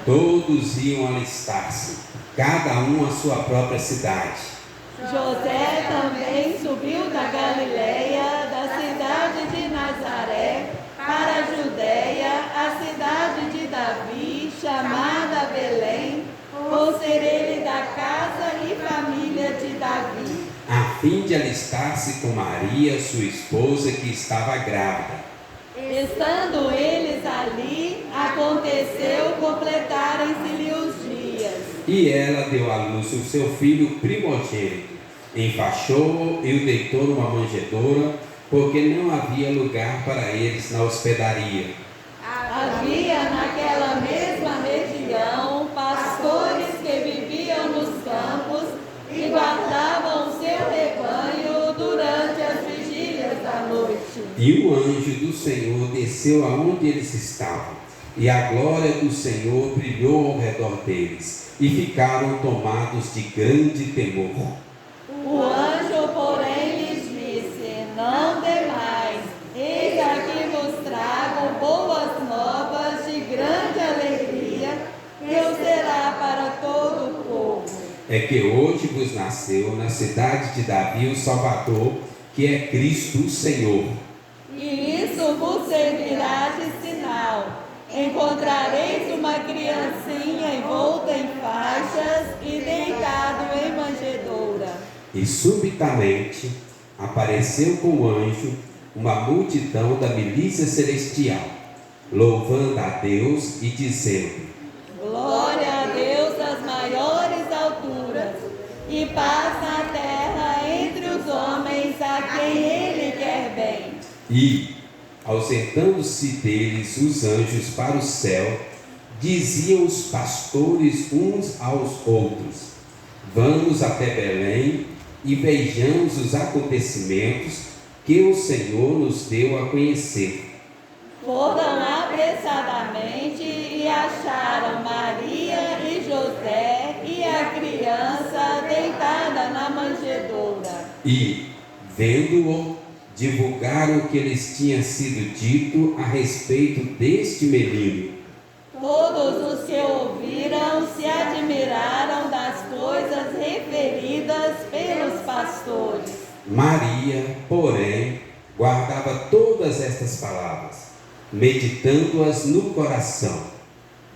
Todos iam alistar-se, cada um à sua própria cidade. José também subiu da Galileia, da cidade de Nazaré, para a Judéia, a cidade de Davi, chamada Belém, por ser ele da casa e família de Davi, A fim de alistar-se com Maria, sua esposa, que estava grávida. Estando eles ali, aconteceu completarem-se-lhe os dias. E ela deu à luz o seu filho primogênito, enfaixou-o e o deitou numa manjedoura, porque não havia lugar para eles na hospedaria. Havia naquela mesma região pastores que viviam nos campos e guardavam o seu rebanho durante as vigílias da noite. E o anjo do Senhor desceu aonde eles estavam, e a glória do Senhor brilhou ao redor deles, e ficaram tomados de grande temor. O anjo, porém, lhes disse: Não temais, eis aqui vos trago boas novas de grande alegria, que o será para todo o povo. É que hoje vos nasceu na cidade de Davi o Salvador, que é Cristo o Senhor. E isso vos servirá de sinal. Encontrareis uma criancinha envolta em faixas e deitado em manjedoura. E subitamente apareceu com o anjo uma multidão da milícia celestial, louvando a Deus e dizendo: Glória a Deus nas maiores alturas, e paz na terra entre os homens a quem Ele quer bem. E, ausentando-se deles os anjos para o céu, diziam os pastores uns aos outros: Vamos até Belém e vejamos os acontecimentos que o Senhor nos deu a conhecer. Foram apressadamente e acharam Maria e José e a criança deitada na manjedoura. E, vendo-o, divulgaram o que lhes tinha sido dito a respeito deste menino. Todos os que ouviram se admiraram das coisas referidas pelos pastores. Maria, porém, guardava todas estas palavras, meditando-as no coração.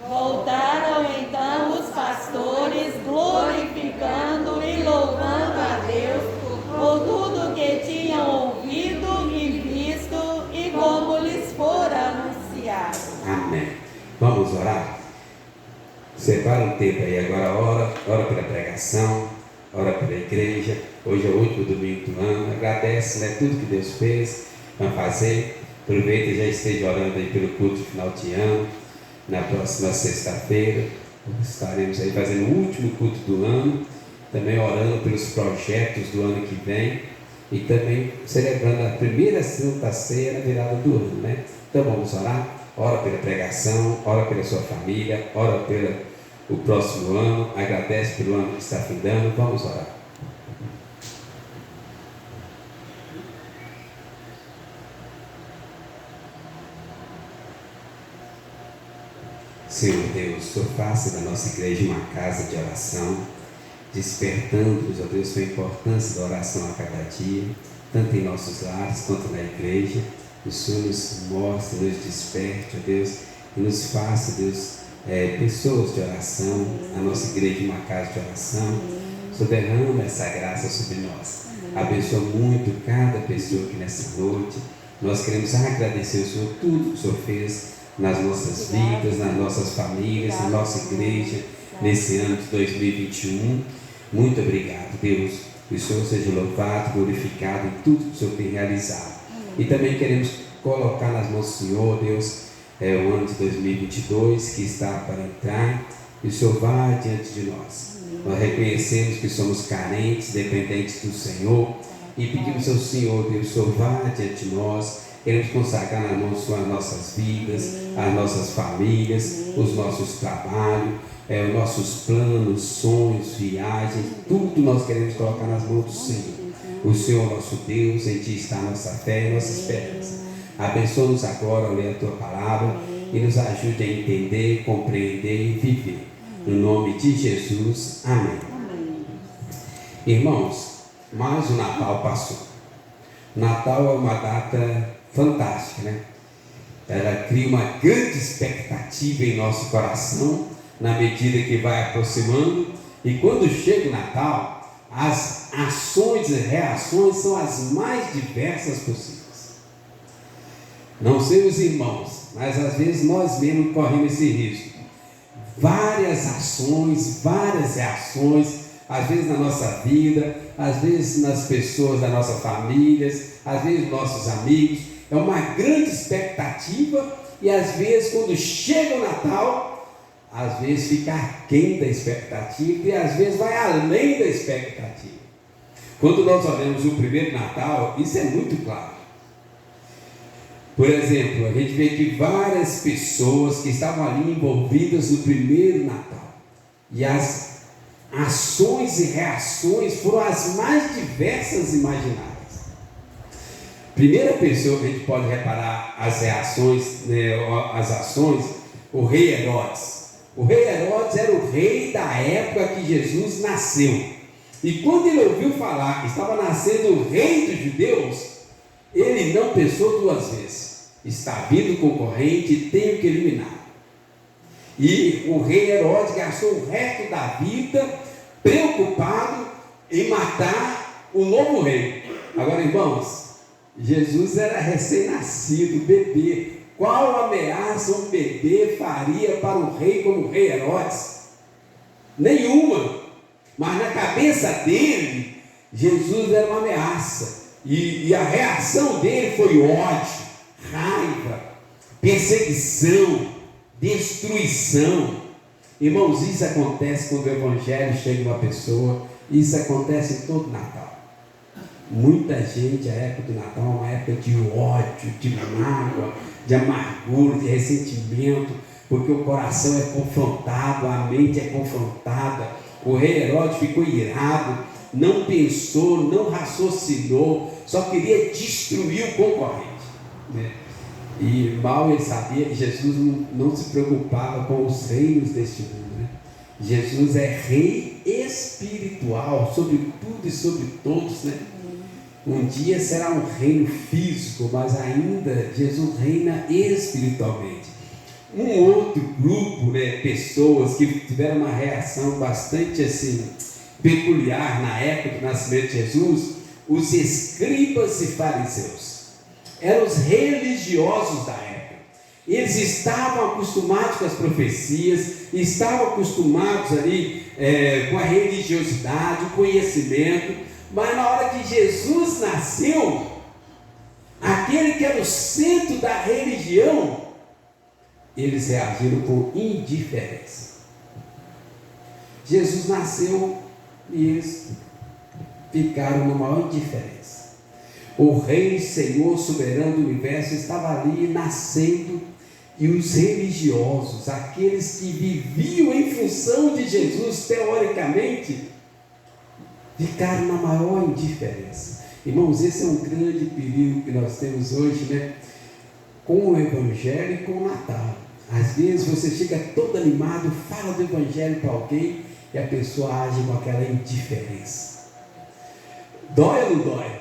Voltaram então os pastores, glorificando e louvando a Deus por tudo que tinham ouvido e visto e como lhes fora anunciado. Amém. Vamos orar? Separa um tempo aí agora, ora pela pregação, ora pela igreja. Hoje é o último domingo do ano. Agradece, né, tudo que Deus fez, vai fazer. Aproveita e já esteja orando aí pelo culto de final de ano. Na próxima sexta-feira estaremos aí fazendo o último culto do ano, também orando pelos projetos do ano que vem e também celebrando a primeira Santa Ceia na virada do ano, né? Então vamos orar. Ora pela pregação, ora pela sua família, ora pelo próximo ano, agradece pelo ano que está findando. Vamos orar. Senhor Deus, Senhor, faça da nossa igreja uma casa de oração, despertando-nos, ó Deus, com a importância da oração a cada dia, tanto em nossos lares quanto na igreja. O Senhor nos mostre, nos desperte, ó Deus, e nos faça, Deus, pessoas de oração, a nossa igreja uma casa de oração. O Senhor derrama essa graça sobre nós. Abençoa muito cada pessoa aqui nessa noite. Nós queremos agradecer ao Senhor tudo que o Senhor fez nas nossas vidas, nas nossas famílias, na nossa igreja, nesse ano de 2021. Muito obrigado, Deus. Que o Senhor seja louvado, glorificado em tudo que o Senhor tem realizado. E também queremos colocar nas mãos do Senhor, Deus, o ano de 2022 que está para entrar, e o Senhor vá diante de nós. Nós reconhecemos que somos carentes, dependentes do Senhor, e pedimos ao Senhor, Deus, o Senhor vá diante de nós. Queremos consagrar nas mãos do Senhor as nossas vidas, as nossas famílias, os nossos trabalhos, os nossos planos, sonhos, viagens, tudo nós queremos colocar nas mãos do Senhor. O Senhor, nosso Deus, em Ti está a nossa fé e nossa esperança. Abençoa-nos agora ao ler a Tua palavra e nos ajude a entender, compreender e viver. No nome de Jesus, amém. Irmãos, mais o Natal passou. Natal é uma data fantástica, né? Ela cria uma grande expectativa em nosso coração, na medida que vai aproximando, e quando chega o Natal, as ações e reações são as mais diversas possíveis. Não sei os irmãos, mas às vezes nós mesmos corremos esse risco. Várias ações, várias reações, às vezes na nossa vida, às vezes nas pessoas da nossa família, às vezes nossos amigos. É uma grande expectativa e às vezes quando chega o Natal, às vezes fica aquém da expectativa e às vezes vai além da expectativa. Quando nós olhamos o primeiro Natal, isso é muito claro. Por exemplo, a gente vê que várias pessoas que estavam ali envolvidas no primeiro Natal, e as ações e reações foram as mais diversas imagináveis. Primeira pessoa que a gente pode reparar as reações, né, as ações, o rei Herodes. O rei Herodes era o rei da época que Jesus nasceu. E quando ele ouviu falar que estava nascendo o rei dos judeus, ele não pensou duas vezes. Está vindo concorrente, tenho que eliminar. E o rei Herodes gastou o resto da vida preocupado em matar o novo rei. Agora, irmãos, Jesus era recém-nascido, bebê. Qual ameaça um bebê faria para um rei como o rei Herodes? Nenhuma. Mas na cabeça dele, Jesus era uma ameaça. E a reação dele foi ódio, raiva, perseguição, destruição. Irmãos, isso acontece quando o Evangelho chega em uma pessoa. Isso acontece em todo Natal. Muita gente, a época do Natal é uma época de ódio, de mágoa, de amargura, de ressentimento, porque o coração é confrontado, a mente é confrontada. O rei Herodes ficou irado, não pensou, não raciocinou, só queria destruir o concorrente, né? E mal ele sabia que Jesus não se preocupava com os reinos deste mundo, né? Jesus é rei espiritual sobre tudo e sobre todos, né? Um dia será um reino físico, mas ainda Jesus reina espiritualmente. Um outro grupo, né, pessoas que tiveram uma reação bastante assim, peculiar na época do nascimento de Jesus, os escribas e fariseus. Eram os religiosos da época. Eles estavam acostumados com as profecias, estavam acostumados ali com a religiosidade, o conhecimento. Mas na hora que Jesus nasceu, aquele que era o centro da religião, eles reagiram com indiferença. Jesus nasceu e eles ficaram na maior indiferença. O Rei, Senhor, soberano do universo, estava ali nascendo, e os religiosos, aqueles que viviam em função de Jesus, teoricamente, ficaram na maior indiferença. Irmãos, esse é um grande perigo que nós temos hoje, né? Com o Evangelho e com o Natal. Às vezes você chega todo animado, fala do Evangelho para alguém e a pessoa age com aquela indiferença. Dói ou não dói?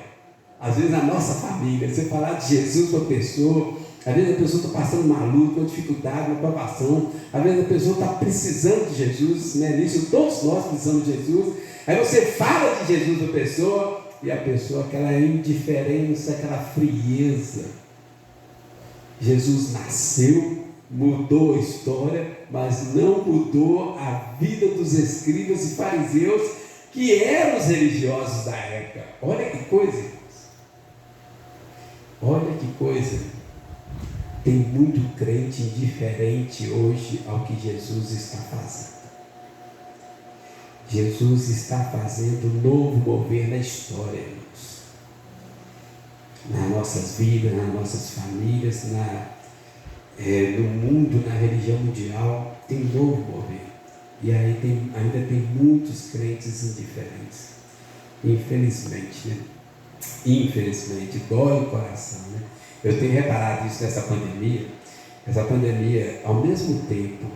Às vezes na nossa família, você falar de Jesus para a pessoa, às vezes a pessoa está passando uma luta, uma dificuldade, uma provação, às vezes a pessoa está precisando de Jesus, né? Nisso todos nós precisamos de Jesus. Aí você fala de Jesus para a pessoa e a pessoa, aquela indiferença, aquela frieza. Jesus nasceu, mudou a história, mas não mudou a vida dos escribas e fariseus, que eram os religiosos da época. Olha que coisa, irmãos. Olha que coisa. Tem muito crente indiferente hoje ao que Jesus está fazendo. Jesus está fazendo um novo mover na história, irmãos. Nas nossas vidas, nas nossas famílias, no mundo, na religião mundial, tem um novo mover. E aí ainda tem muitos crentes indiferentes. Infelizmente, né? Infelizmente, dói o coração, né? Eu tenho reparado isso nessa pandemia. essa pandemia, ao mesmo tempo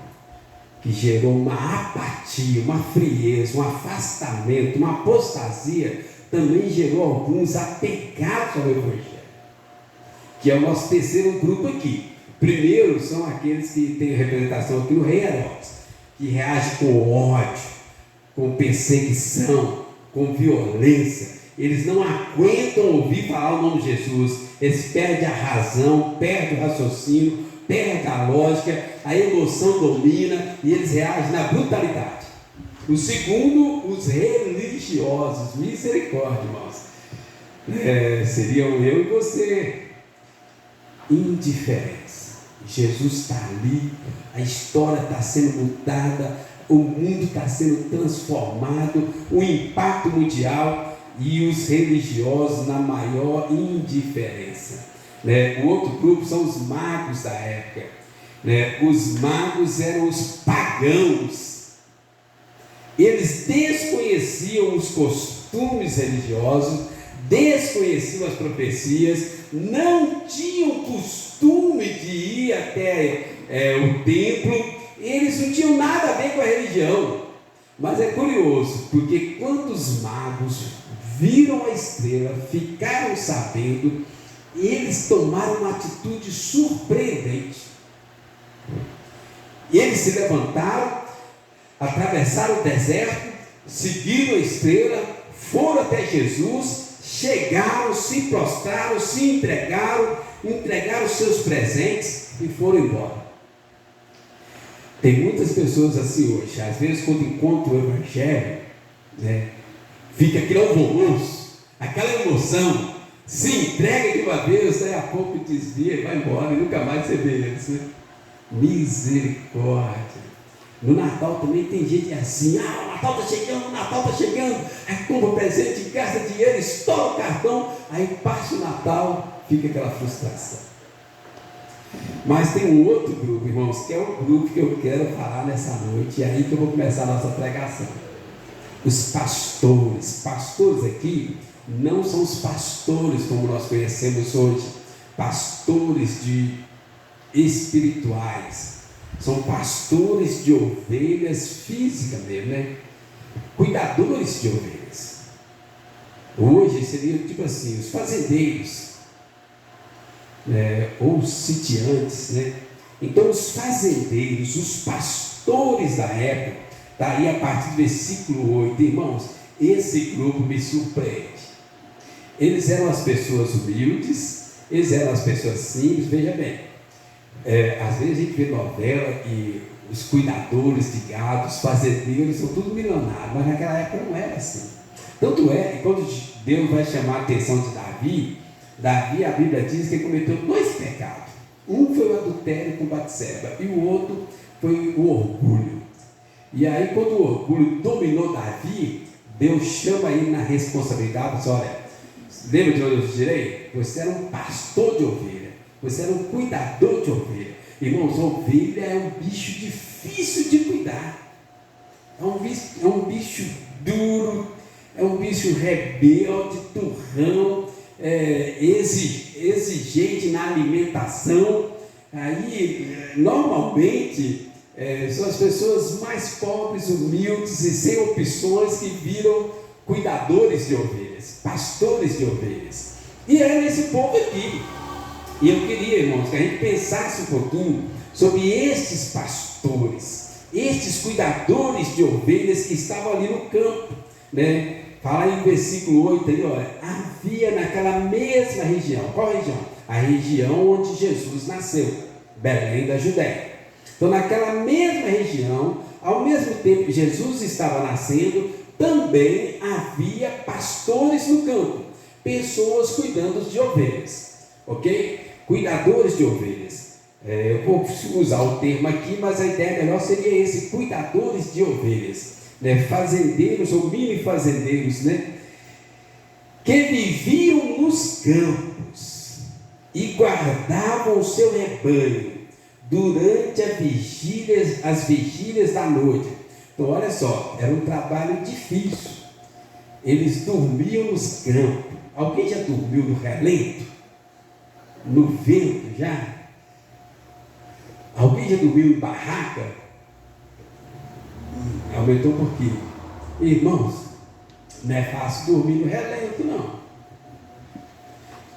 que gerou uma apatia, uma frieza, um afastamento, uma apostasia, também gerou alguns apegados ao Evangelho, que é o nosso terceiro grupo aqui. Primeiro são aqueles que têm representação aqui no Rei Herodes, que reage com ódio, com perseguição, com violência. Eles não aguentam ouvir falar o nome de Jesus, eles perdem a razão, perdem o raciocínio, perdem a lógica, a emoção domina e eles reagem na brutalidade. O segundo, os religiosos, misericórdia, irmãos, seriam eu e você, indiferentes. Jesus está ali, a história está sendo mudada, o mundo está sendo transformado, o impacto mundial, e os religiosos na maior indiferença. O outro grupo são os magos da época. Os magos eram os pagãos. Eles desconheciam os costumes religiosos, desconheciam as profecias, não tinham costume de ir até o templo, eles não tinham nada a ver com a religião. Mas é curioso, porque quando os magos viram a estrela, ficaram sabendo, eles tomaram uma atitude surpreendente. Eles se levantaram, atravessaram o deserto, seguiram a estrela, foram até Jesus, chegaram, se prostraram, se entregaram seus presentes e foram embora. Tem muitas pessoas assim hoje, às vezes quando encontram o Evangelho, fica aquele alvoroço, aquela emoção, se entrega de uma vez, daí a pouco desvia e vai embora e nunca mais você vê eles. Misericórdia. No Natal também tem gente assim, o Natal está chegando, aí compra presente, gasta dinheiro, estoura o cartão, aí passa o Natal, fica aquela frustração. Mas tem um outro grupo, irmãos, que é o grupo que eu quero falar nessa noite, e é aí que eu vou começar a nossa pregação. Os pastores aqui não são os pastores como nós conhecemos hoje, pastores espirituais, são pastores de ovelhas físicas mesmo, cuidadores de ovelhas. Hoje seria tipo assim, os fazendeiros, ou os sitiantes, Então os fazendeiros, os pastores da época, está aí a partir do versículo 8, irmãos, esse grupo me surpreende. Eles eram as pessoas humildes, eles eram as pessoas simples, veja bem, às vezes a gente vê novela e os cuidadores de gado, os fazendeiros, são tudo milionários, mas naquela época não era assim. Tanto é que quando Deus vai chamar a atenção de Davi, a Bíblia diz que ele cometeu 2 pecados. Um foi o adultério com Batseba e o outro foi o orgulho. E aí quando o orgulho dominou Davi, Deus chama ele na responsabilidade e diz, olha, lembra de onde eu te tirei? Você era um pastor de ovelha, você era um cuidador de ovelha. Irmãos, ovelha é um bicho difícil de cuidar, é um bicho duro, é um bicho rebelde, turrão, exigente na alimentação. Aí normalmente são as pessoas mais pobres, humildes e sem opções que viram cuidadores de ovelhas, pastores de ovelhas. E era esse povo aqui. E eu queria, irmãos, que a gente pensasse um pouquinho sobre estes pastores, estes cuidadores de ovelhas que estavam ali no campo, Fala aí no versículo 8 aí, olha, havia naquela mesma região. Qual região? A região onde Jesus nasceu, Belém da Judéia. Então naquela mesma região, ao mesmo tempo que Jesus estava nascendo, também havia pastores no campo, pessoas cuidando de ovelhas, ok? Cuidadores de ovelhas. Eu vou usar o termo aqui, mas a ideia melhor seria esse, cuidadores de ovelhas, fazendeiros ou mini fazendeiros, que viviam nos campos e guardavam o seu rebanho durante as vigílias da noite. Então olha só, era um trabalho difícil. Eles dormiam nos campos. Alguém já dormiu no relento? No vento já? Alguém já dormiu em barraca? Aumentou um pouquinho. Irmãos, não é fácil dormir no relento, não.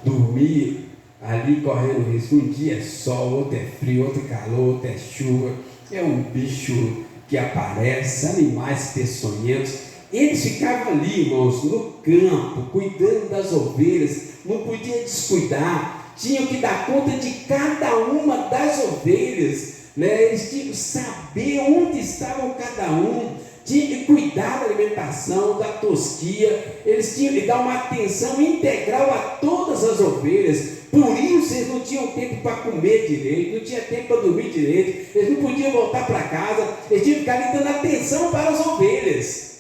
Dormir ali correndo risco, um dia é sol, outro é frio, outro é calor, outro é chuva, é um bicho que aparece, animais peçonhentos. Eles ficavam ali, irmãos, no campo, cuidando das ovelhas, não podia descuidar, tinham que dar conta de cada uma das ovelhas, né? Eles tinham que saber onde estavam cada um, tinham que cuidar da alimentação, da tosquia, eles tinham que dar uma atenção integral a todas as ovelhas. Por isso eles não tinham tempo para comer direito, não tinha tempo para dormir direito, eles não podiam voltar para casa, eles tinham que ficar ali dando atenção para as ovelhas.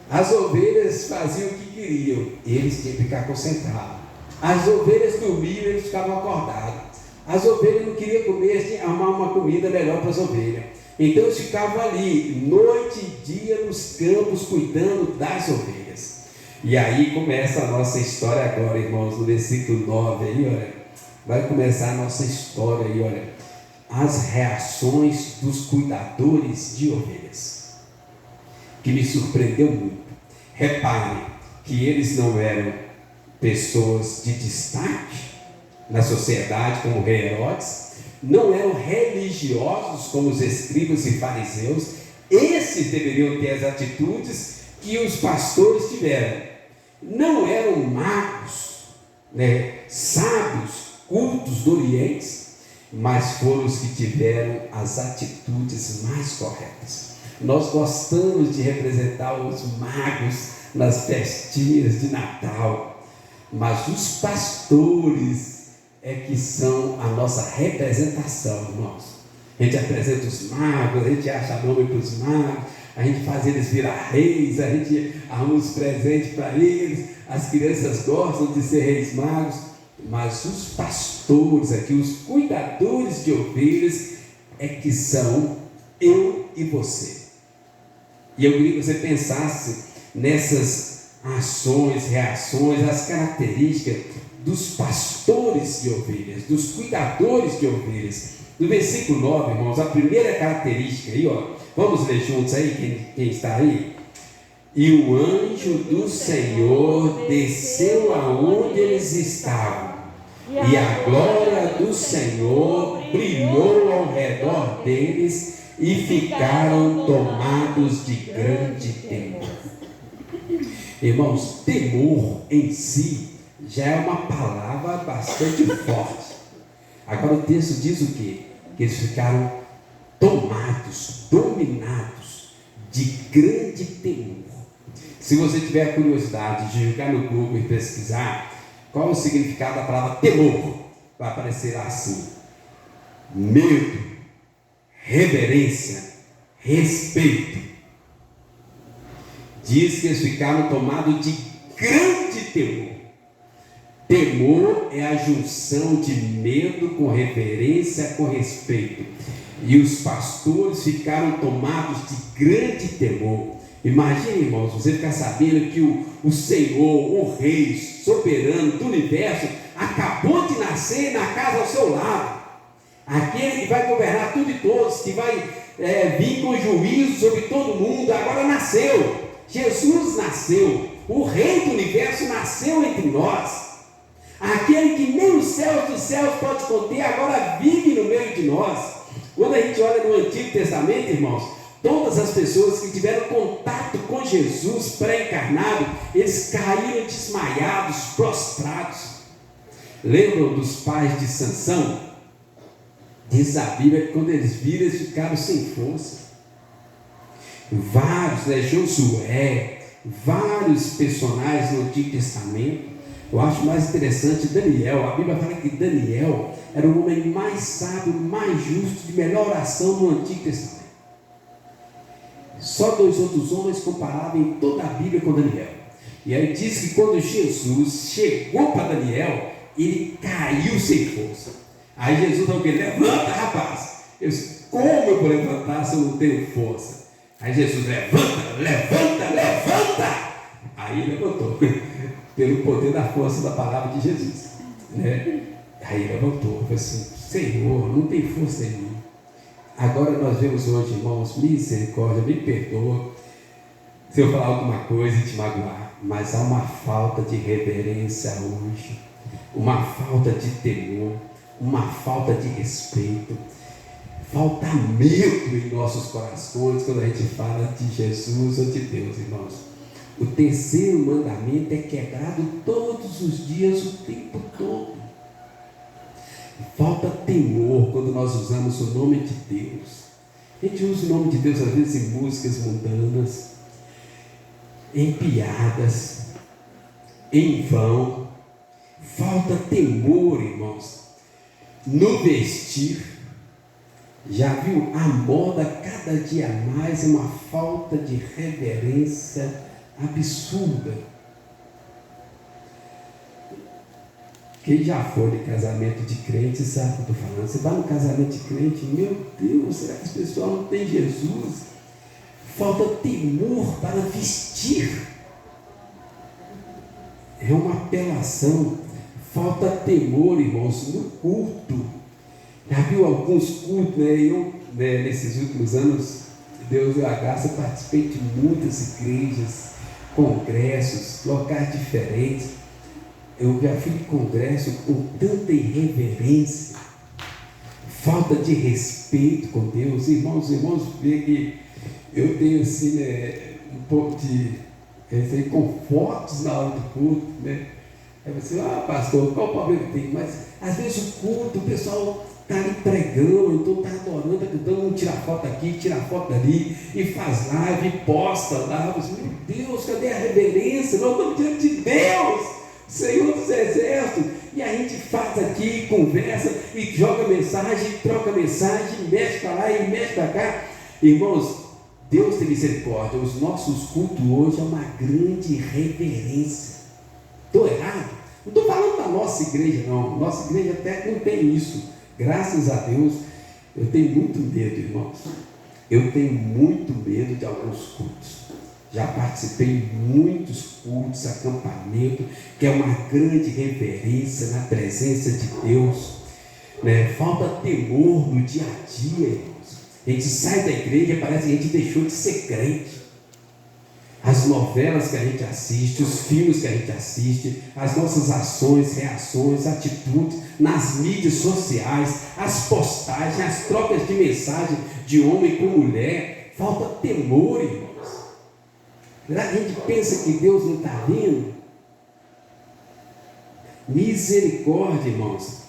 As ovelhas faziam o que queriam, eles tinham que ficar concentrados. As ovelhas dormiam, eles ficavam acordados. As ovelhas não queriam comer, eles tinham que arrumar uma comida melhor para as ovelhas. Então eles ficavam ali, noite e dia, nos campos, cuidando das ovelhas. E aí começa a nossa história agora, irmãos, no versículo 9 aí, olha. Vai começar a nossa história aí, olha. As reações dos cuidadores de ovelhas, que me surpreendeu muito. Reparem que eles não eram pessoas de destaque na sociedade, como o rei Herodes, não eram religiosos como os escribas e fariseus. Esses deveriam ter as atitudes que os pastores tiveram. Não eram magos, né, sábios, cultos do Oriente, mas foram os que tiveram as atitudes mais corretas. Nós gostamos de representar os magos nas festinhas de Natal, mas os pastores é que são a nossa representação, irmãos. A gente apresenta os magos, a gente acha nome para os magos, a gente faz eles virar reis, a gente arruma os presentes para eles, as crianças gostam de ser reis magos, mas os pastores aqui, os cuidadores de ovelhas, é que são eu e você. E eu queria que você pensasse nessas ações, reações, as características dos pastores de ovelhas, dos cuidadores de ovelhas. No versículo 9, irmãos, a primeira característica aí, ó, vamos ler juntos aí, quem está aí? E o anjo do Senhor desceu aonde eles estavam, e a glória do Senhor brilhou ao redor deles, e ficaram tomados de grande temor. Irmãos, temor em si já é uma palavra bastante forte. Agora o texto diz o quê? Que eles ficaram tomados, dominados de grande temor. Se você tiver curiosidade de jogar no Google e pesquisar qual é o significado da palavra temor, vai aparecer assim: medo, reverência, respeito. Diz que eles ficaram tomados de grande temor. Temor é a junção de medo com reverência, com respeito. E os pastores ficaram tomados de grande temor. Imagine, irmãos, você ficar sabendo que o Senhor, o Rei soberano do universo, acabou de nascer na casa ao seu lado. Aquele que vai governar tudo e todos, que vai vir com juízo sobre todo mundo, agora nasceu. Jesus nasceu. O Rei do universo nasceu entre nós. Aquele que nem os céus dos céus pode conter, agora vive no meio de nós. Quando a gente olha no Antigo Testamento, irmãos, todas as pessoas que tiveram contato com Jesus pré-encarnado, eles caíram desmaiados, prostrados. Lembram dos pais de Sansão? Diz a Bíblia que quando eles viram, eles ficaram sem força. Vários, Josué, vários personagens no Antigo Testamento. Eu acho mais interessante Daniel. A Bíblia fala que Daniel era o homem mais sábio, mais justo, de melhor oração no Antigo Testamento. Só 2 outros homens comparavam em toda a Bíblia com Daniel. E aí diz que quando Jesus chegou para Daniel, ele caiu sem força. Aí Jesus falou: levanta, rapaz. Eu disse: como eu vou levantar se eu não tenho força? Aí Jesus: levanta, levanta, levanta. Aí levantou, pelo poder da força da palavra de Jesus, né? Aí levantou, falou assim: Senhor, não tem força em mim. Agora nós vemos hoje, irmãos, misericórdia, me perdoa se eu falar alguma coisa e te magoar, mas há uma falta de reverência hoje, uma falta de temor, uma falta de respeito, falta medo em nossos corações quando a gente fala de Jesus ou de Deus, irmãos. O terceiro mandamento é quebrado todos os dias, o tempo todo. Falta temor quando nós usamos o nome de Deus. A gente usa o nome de Deus às vezes em músicas mundanas, em piadas, em vão. Falta temor, irmãos, no vestir. Já viu? A moda cada dia mais é uma falta de reverência absurda. Quem já foi de casamento de crente sabe o que eu estou falando. Você vai no casamento de crente, meu Deus, será que esse pessoal não tem Jesus? Falta temor para vestir. É uma apelação. Falta temor, irmãos, no culto. Já viu alguns cultos, Eu, nesses últimos anos, Deus deu a graça, participei de muitas igrejas, congressos, locais diferentes. Eu já fui de congresso com tanta irreverência, falta de respeito com Deus. Irmãos, vê que eu tenho assim, um pouco de confortos na hora do culto, Aí você, pastor, qual o problema que tem? Mas às vezes o culto, o pessoal está ali pregando, então está adorando, está cantando, um tira foto aqui, tira foto dali, e faz live, e posta lá. Você, meu Deus, cadê a reverência? Nós estamos diante de Deus, Senhor dos Exércitos, e a gente faz aqui, conversa, e joga mensagem, troca mensagem, mexe para lá e mexe para cá. Irmãos, Deus tem misericórdia. Os nossos cultos hoje é uma grande reverência. Estou errado? Não estou falando da nossa igreja, não. Nossa igreja até não tem isso. Graças a Deus, eu tenho muito medo, irmãos. Eu tenho muito medo de alguns cultos. Já participei de muitos cultos, acampamento, que é uma grande reverência na presença de Deus. Falta temor no dia a dia, irmãos. A gente sai da igreja, parece que a gente deixou de ser crente. As novelas que a gente assiste, os filmes que a gente assiste, as nossas ações, reações, atitudes nas mídias sociais, as postagens, as trocas de mensagem de homem com mulher, falta temor, irmãos. A gente pensa que Deus não está vendo? Misericórdia, irmãos.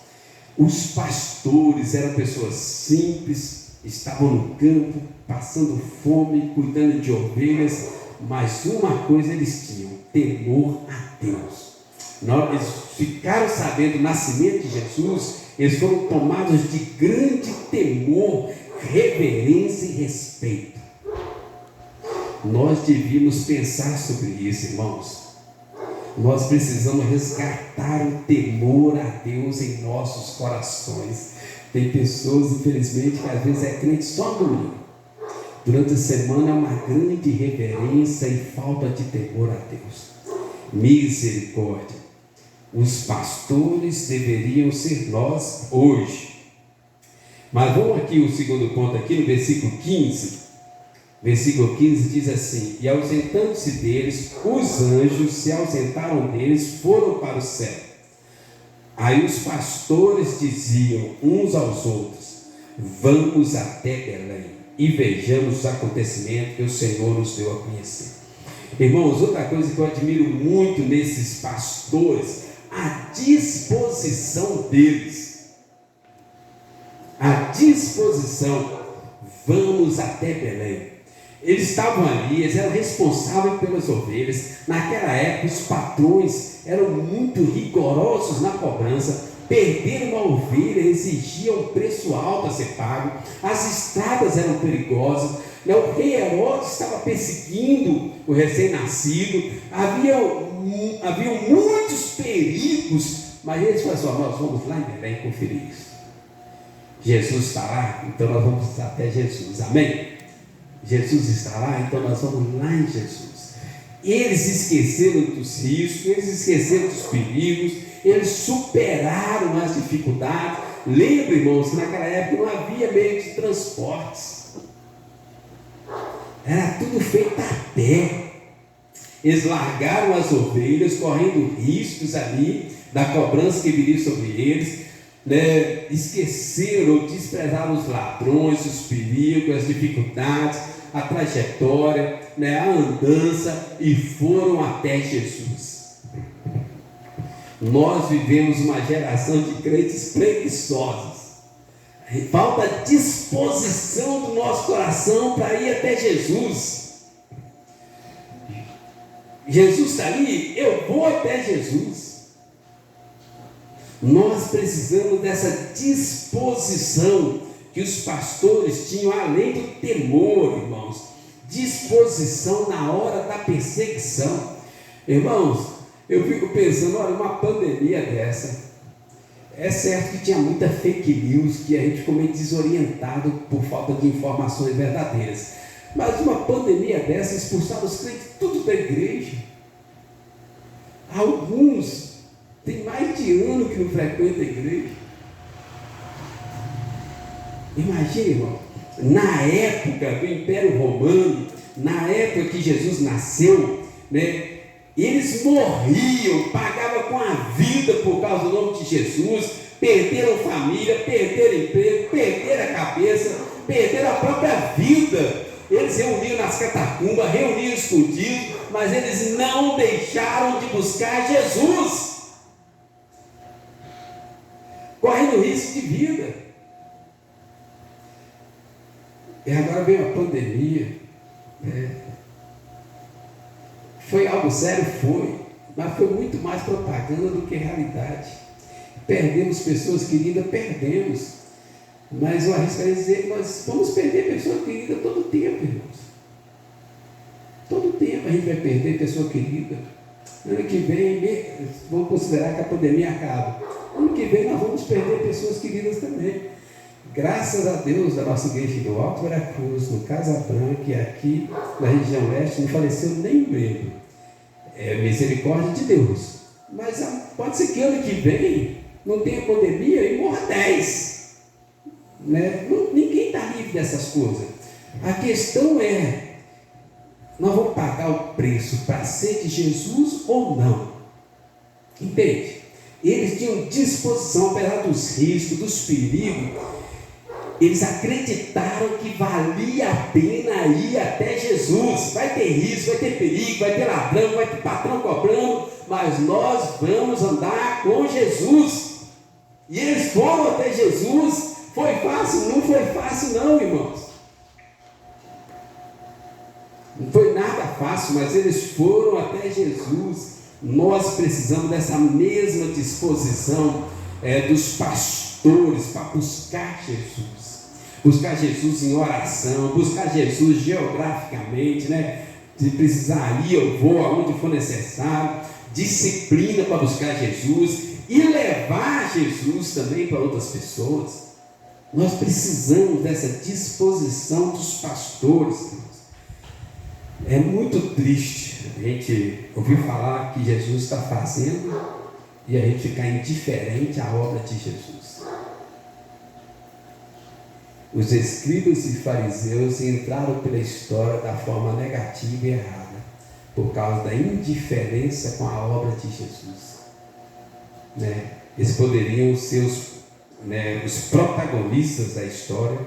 Os pastores eram pessoas simples, estavam no campo, passando fome, cuidando de ovelhas, mas uma coisa eles tinham: temor a Deus. Eles ficaram sabendo do nascimento de Jesus, eles foram tomados de grande temor, reverência e respeito. Nós devíamos pensar sobre isso, irmãos. Nós precisamos resgatar o temor a Deus em nossos corações. Tem pessoas, infelizmente, que às vezes é crente só no domingo. Durante a semana é uma grande reverência e falta de temor a Deus. Misericórdia. Os pastores deveriam ser nós hoje. Mas vamos aqui, o segundo ponto aqui no versículo 15. Versículo 15 diz assim: e ausentando-se deles, os anjos se ausentaram deles, foram para o céu. Aí os pastores diziam uns aos outros: vamos até Belém e vejamos os acontecimentos que o Senhor nos deu a conhecer. Irmãos, outra coisa que eu admiro muito nesses pastores, a disposição deles. A disposição. Vamos até Belém. Eles estavam ali, eles eram responsáveis pelas ovelhas. Naquela época, os patrões eram muito rigorosos na cobrança. Perder uma ovelha exigia um preço alto a ser pago. As estradas eram perigosas. O rei Herodes estava perseguindo o recém-nascido. Havia muitos perigos. Mas eles falaram assim: nós vamos lá em Belém conferir isso. Jesus está lá, então nós vamos até Jesus. Amém? Jesus está lá, então nós vamos lá em Jesus. Eles esqueceram dos riscos, eles esqueceram dos perigos, eles superaram as dificuldades, Lembra, irmãos, que naquela época não havia meio de transportes. Era tudo feito a pé. Eles largaram as ovelhas, correndo riscos ali da cobrança que viria sobre eles, né? Esqueceram ou desprezaram os ladrões, os perigos, as dificuldades, a trajetória, né? A andança, e foram até Jesus. Nós vivemos uma geração de crentes preguiçosos. Falta disposição do nosso coração para ir até Jesus. Jesus está ali, eu vou até Jesus. Nós precisamos dessa disposição que os pastores tinham, além do temor, irmãos, disposição na hora da perseguição. Irmãos, eu fico pensando, olha, uma pandemia dessa, é certo que tinha muita fake news, que a gente ficou meio desorientado por falta de informações verdadeiras. Mas uma pandemia dessa expulsava os crentes tudo da igreja. Alguns têm mais de ano que não frequentam a igreja. Imagina, irmão, na época do Império Romano, na época que Jesus nasceu, né, eles morriam, pagavam com a vida por causa do nome de Jesus, perderam família, perderam emprego, perderam a cabeça, perderam a própria vida. Eles reuniam nas catacumbas, reuniam escondidos, mas eles não deixaram de buscar Jesus, correndo risco de vida. E agora veio a pandemia, né? Foi algo sério? Foi, mas foi muito mais propaganda do que realidade. Perdemos pessoas queridas, perdemos. Mas eu arriscaria dizer que nós vamos perder pessoa querida todo tempo, irmãos. Todo tempo a gente vai perder pessoa querida. Ano que vem, vamos considerar que a pandemia acaba. Ano que vem nós vamos perder pessoas queridas também. Graças a Deus, a nossa igreja do Alto Veracruz, no Casa Branca e aqui na região leste, não faleceu nem um membro. É misericórdia de Deus. Mas pode ser que ano que vem não tenha pandemia e morra 10. Né? Ninguém está livre dessas coisas. A questão é, nós vamos pagar o preço para ser de Jesus ou não? Entende? Eles tinham disposição, apesar dos riscos, dos perigos, eles acreditaram que valia a pena ir até Jesus. Vai ter risco, vai ter perigo, vai ter ladrão, vai ter patrão cobrando, mas nós vamos andar com Jesus. E eles foram até Jesus. Foi fácil? Não foi fácil não, irmãos. Não foi nada fácil, mas eles foram até Jesus. Nós precisamos dessa mesma disposição dos pastores para buscar Jesus. Buscar Jesus em oração, buscar Jesus geograficamente, né? Se precisar ir, eu vou aonde for necessário. Disciplina para buscar Jesus e levar Jesus também para outras pessoas. Nós precisamos dessa disposição dos pastores. É muito triste a gente ouvir falar que Jesus está fazendo e a gente ficar indiferente à obra de Jesus. Os escribas e fariseus entraram pela história da forma negativa e errada, por causa da indiferença com a obra de Jesus. Né? Eles poderiam ser os protagonistas da história,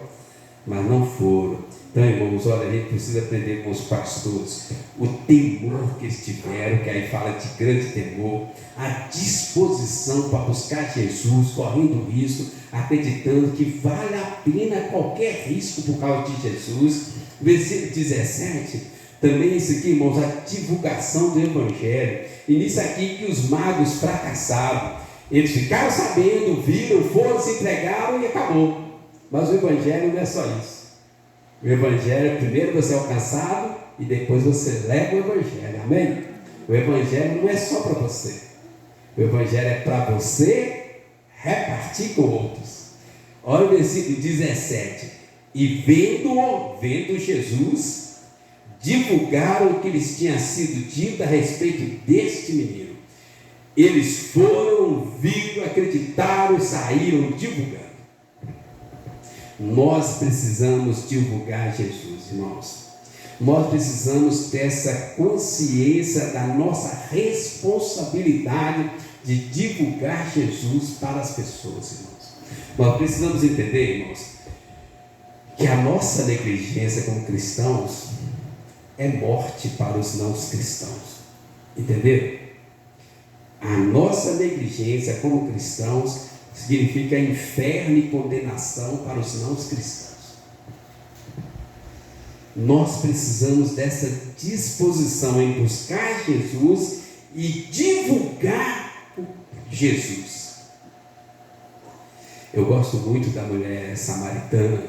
mas não foram. Então, irmãos, olha, a gente precisa aprender com os pastores o temor que eles tiveram, que aí fala de grande temor, a disposição para buscar Jesus, correndo risco, acreditando que vale a pena qualquer risco por causa de Jesus. Versículo 17, também isso aqui, irmãos, a divulgação do Evangelho. E nisso aqui que os magos fracassaram. Eles ficaram sabendo, viram, foram, se entregaram e acabou. Mas o Evangelho não é só isso. O Evangelho, primeiro você é alcançado e depois você leva o Evangelho, amém? O Evangelho não é só para você. O Evangelho é para você repartir com outros. Olha o versículo 17. E vendo Jesus, divulgaram o que lhes tinha sido dito a respeito deste menino. Eles foram, viram, acreditaram e saíram divulgando. Nós precisamos divulgar Jesus, irmãos. Nós precisamos dessa consciência da nossa responsabilidade de divulgar Jesus para as pessoas, irmãos. Nós precisamos entender, irmãos, que a nossa negligência como cristãos é morte para os não cristãos. Entenderam? A nossa negligência como cristãos significa inferno e condenação para os não cristãos. Nós precisamos dessa disposição em buscar Jesus e divulgar Jesus. Eu gosto muito da mulher samaritana,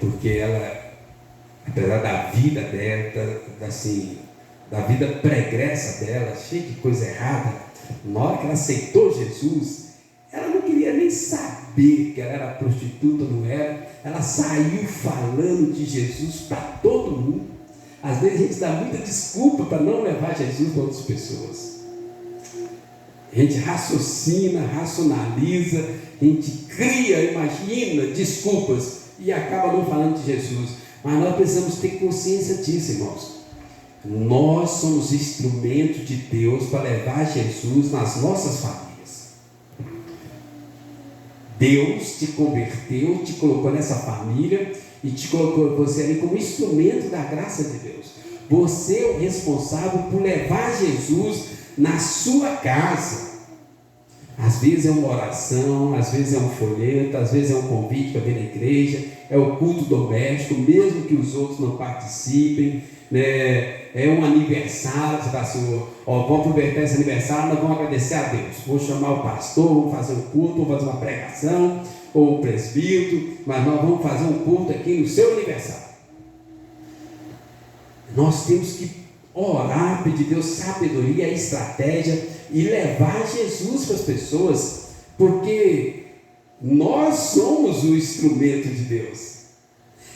porque ela, apesar da vida dela, da vida pregressa dela, cheia de coisa errada, na hora que ela aceitou Jesus, ela não queria nem saber que ela era prostituta ou não era. Ela saiu falando de Jesus para todo mundo. Às vezes a gente dá muita desculpa para não levar Jesus para outras pessoas. A gente raciocina, racionaliza, a gente cria, imagina desculpas e acaba não falando de Jesus. Mas nós precisamos ter consciência disso, irmãos. Nós somos instrumentos de Deus para levar Jesus nas nossas famílias. Deus te converteu, te colocou nessa família e te colocou você ali como instrumento da graça de Deus. Você é o responsável por levar Jesus na sua casa. Às vezes é uma oração, às vezes é um folheto, às vezes é um convite para vir na igreja, é o culto doméstico, mesmo que os outros não participem, né? É um aniversário, você fala assim, vamos aproveitar esse aniversário, nós vamos agradecer a Deus. Vou chamar o pastor, vamos fazer um culto, vamos fazer uma pregação, ou o presbítero, mas nós vamos fazer um culto aqui no seu aniversário. Nós temos que orar, pedir a Deus sabedoria, estratégia e levar Jesus para as pessoas, porque nós somos o instrumento de Deus.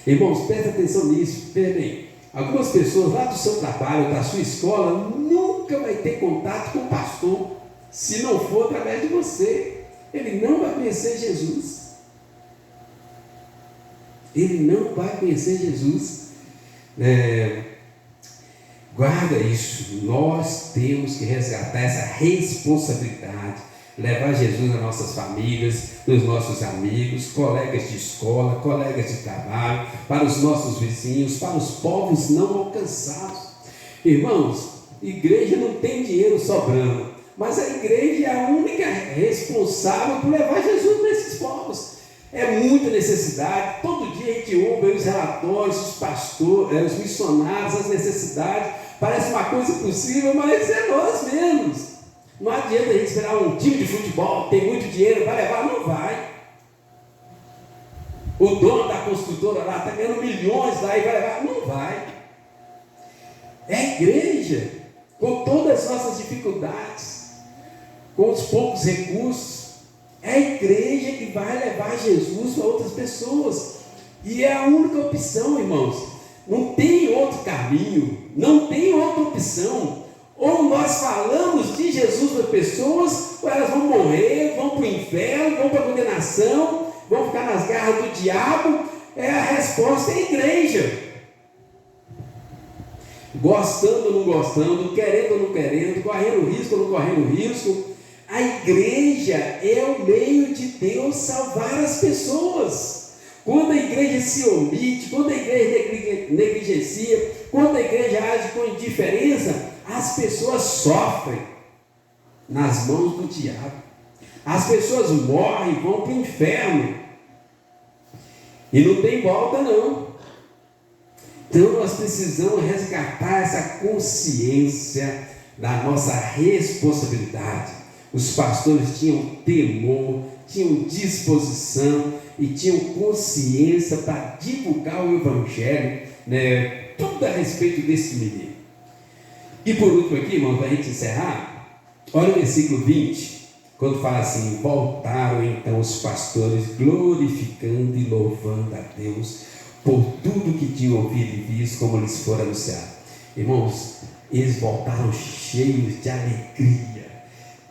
Irmãos, presta atenção nisso, bem. Algumas pessoas lá do seu trabalho, da sua escola, nunca vai ter contato com o pastor, se não for através de você. Ele não vai conhecer Jesus. Ele não vai conhecer Jesus. Guarda isso. Nós temos que resgatar essa responsabilidade, levar Jesus nas nossas famílias, nos nossos amigos, colegas de escola, colegas de trabalho, para os nossos vizinhos, para os povos não alcançados. Irmãos, igreja não tem dinheiro sobrando, mas a igreja é a única responsável por levar Jesus nesses povos. É muita necessidade. Todo dia a gente ouve os relatórios, os pastores, os missionários, as necessidades. Parece uma coisa impossível, mas é nós mesmos. Não adianta a gente esperar um time de futebol, tem muito dinheiro, vai levar, não vai. O dono da construtora lá está ganhando milhões lá e vai levar, não vai. É a igreja, com todas as nossas dificuldades, com os poucos recursos, é a igreja que vai levar Jesus para outras pessoas. E é a única opção, irmãos. Não tem outro caminho, não tem outra opção. Ou nós falamos de Jesus para pessoas, ou elas vão morrer, vão para o inferno, vão para a condenação, vão ficar nas garras do diabo. A resposta é a igreja. Gostando ou não gostando, querendo ou não querendo, correndo risco ou não correndo risco, a igreja é o meio de Deus salvar as pessoas. Quando a igreja se omite, quando a igreja negligencia, quando a igreja age com indiferença, as pessoas sofrem nas mãos do diabo. As pessoas morrem e vão para o inferno. E não tem volta não. Então nós precisamos resgatar essa consciência da nossa responsabilidade. Os pastores tinham temor, tinham disposição e tinham consciência para divulgar o Evangelho, né, tudo a respeito desse menino. E por último aqui, irmão, para a gente encerrar, olha o versículo 20, quando fala assim: voltaram então os pastores glorificando e louvando a Deus por tudo que tinham ouvido e visto, como lhes fora anunciado. Irmãos, eles voltaram cheios de alegria,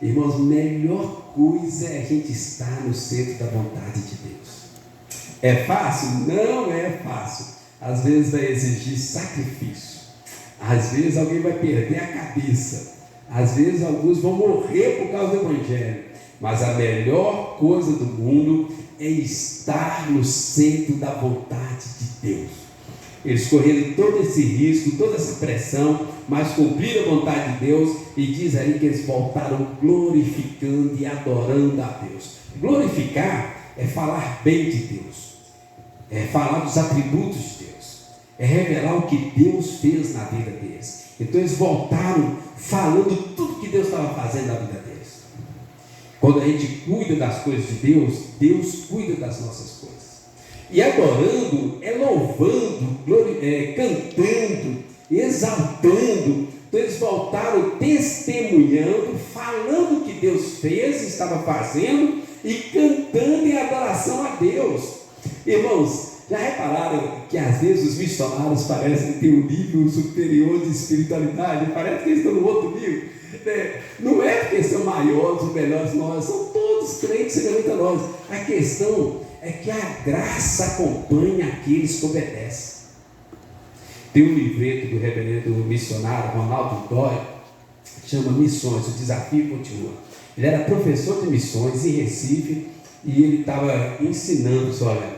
Irmãos, melhor coisa é a gente estar no centro da vontade de Deus. É fácil? Não é fácil. Às vezes vai exigir sacrifício. Às vezes alguém vai perder a cabeça. Às vezes alguns vão morrer por causa do Evangelho. Mas a melhor coisa do mundo é estar no centro da vontade de Deus. Eles correram todo esse risco, toda essa pressão, mas cumpriram a vontade de Deus, e diz aí que eles voltaram glorificando e adorando a Deus. Glorificar é falar bem de Deus, é falar dos atributos de Deus, é revelar o que Deus fez na vida deles. Então eles voltaram falando tudo que Deus estava fazendo na vida deles. Quando a gente cuida das coisas de Deus, Deus cuida das nossas coisas. E adorando é louvando, cantando, exaltando. Então eles voltaram testemunhando, falando o que Deus fez, estava fazendo, e cantando em adoração a Deus. Irmãos, já repararam que às vezes os missionários parecem ter um nível superior de espiritualidade? Parece que eles estão no outro nível. Não é porque são maiores ou melhores que nós, são todos crentes semelhantes a nós. A questão é que a graça acompanha aqueles que obedecem. Tem um livreto do reverendo missionário Ronaldo Dói, que chama Missões, o Desafio Continua. Ele era professor de missões em Recife, e ele estava ensinando, olha,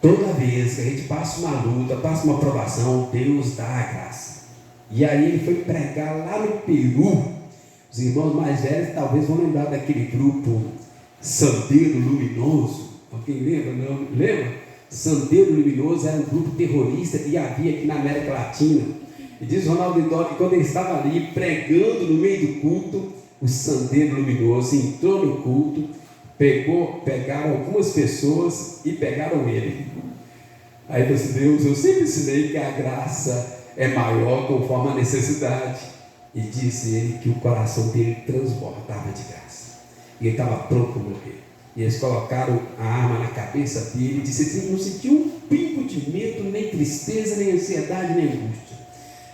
toda vez que a gente passa uma luta, passa uma provação, Deus dá a graça. E aí ele foi pregar lá no Peru. Os irmãos mais velhos talvez vão lembrar daquele grupo Sandeiro Luminoso. Alguém lembra? Não lembra? Sandeiro Luminoso era um grupo terrorista que havia aqui na América Latina. E diz Ronaldo Dó que quando ele estava ali pregando no meio do culto, o Sandeiro Luminoso entrou no culto, pegaram algumas pessoas e pegaram ele. Aí disse: Deus, eu sempre ensinei que a graça é maior conforme a necessidade. E disse ele que o coração dele transbordava de graça. E ele estava pronto para morrer. E eles colocaram a arma na cabeça dele e disse assim: não sentiu um pingo de medo, nem tristeza, nem ansiedade, nem angústia.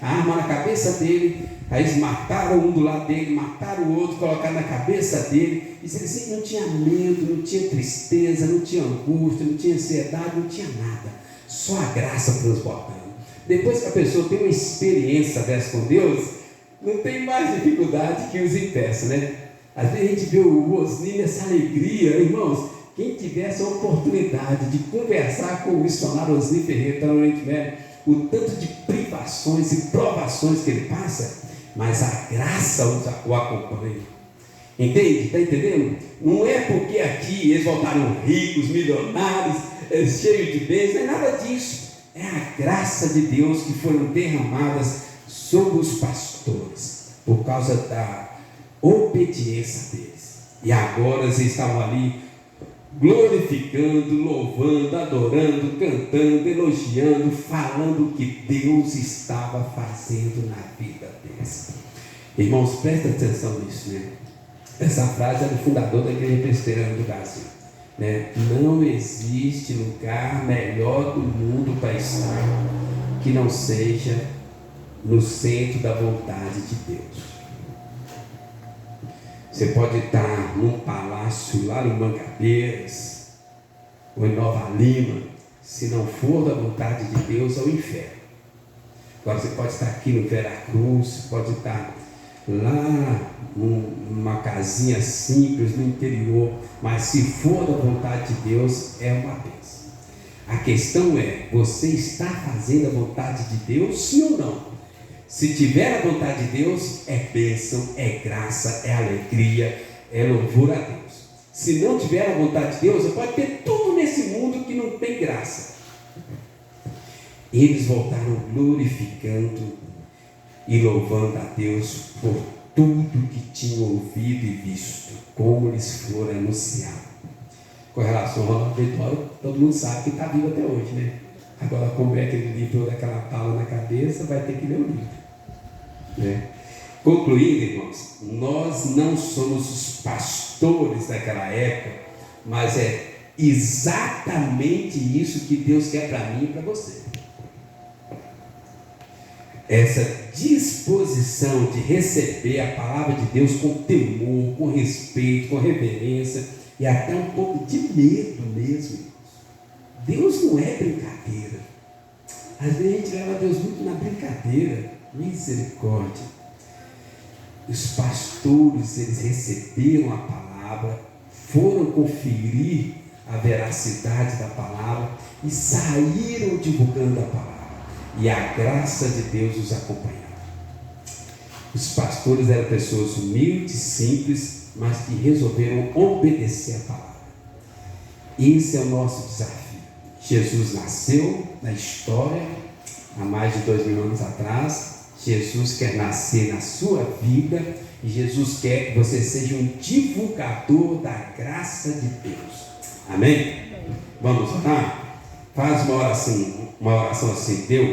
A arma na cabeça dele, aí eles mataram um do lado dele, mataram o outro, colocaram na cabeça dele. E disse assim: não tinha medo, não tinha tristeza, não tinha angústia, não tinha ansiedade, não tinha nada. Só a graça transbordando. Depois que a pessoa tem uma experiência dessa com Deus, não tem mais dificuldade que os impeça, né? Às vezes a gente vê o Osni nessa alegria, irmãos. Quem tiver essa oportunidade de conversar com o missionário Osni Ferreira, está no Oriente Médio, o tanto de privações e provações que ele passa, mas a graça o acompanha. Entende? Está entendendo? Não é porque aqui eles voltaram ricos, milionários, cheios de bens, não é nada disso. É a graça de Deus que foram derramadas sobre os pastores, por causa da obediência deles. E agora eles estavam ali glorificando, louvando, adorando, cantando, elogiando, falando o que Deus estava fazendo na vida deles. Irmãos, prestem atenção nisso, né? Essa frase é do fundador da Igreja Presbiteriana do Brasil, né? Não existe lugar melhor do mundo para estar que não seja no centro da vontade de Deus. Você pode estar num palácio lá em Mangabeiras ou em Nova Lima, se não for da vontade de Deus, é o inferno. Agora você pode estar aqui no Veracruz, pode estar lá numa casinha simples no interior, mas se for da vontade de Deus, é uma bênção. A questão é: você está fazendo a vontade de Deus, sim ou não? Se tiver a vontade de Deus, é bênção, é graça, é alegria, é louvor a Deus. Se não tiver a vontade de Deus, você pode ter tudo nesse mundo que não tem graça. Eles voltaram glorificando e louvando a Deus por tudo que tinham ouvido e visto, como lhes foram anunciado. Com relação ao Ronaldo Vitória, todo mundo sabe que está vivo até hoje, né? Agora, como é que ele livrou daquela bala na cabeça, vai ter que ler o livro, né? Concluindo, irmãos, nós não somos os pastores daquela época, mas é exatamente isso que Deus quer para mim e para você. essa disposição de receber a palavra de Deus com temor, com respeito, com reverência e até um pouco de medo mesmo. Deus não é brincadeira. Às vezes a gente leva Deus muito na brincadeira. Misericórdia. Os pastores, eles receberam a palavra, foram conferir a veracidade da palavra e saíram divulgando a palavra. E a graça de Deus os acompanhava. Os pastores eram pessoas humildes, simples, mas que resolveram obedecer a palavra. Esse é o nosso desafio. Jesus nasceu na história, há mais de 2000 anos atrás. Jesus quer nascer na sua vida e Jesus quer que você seja um divulgador da graça de Deus. Amém? Vamos orar? Faz uma oração assim: Deus,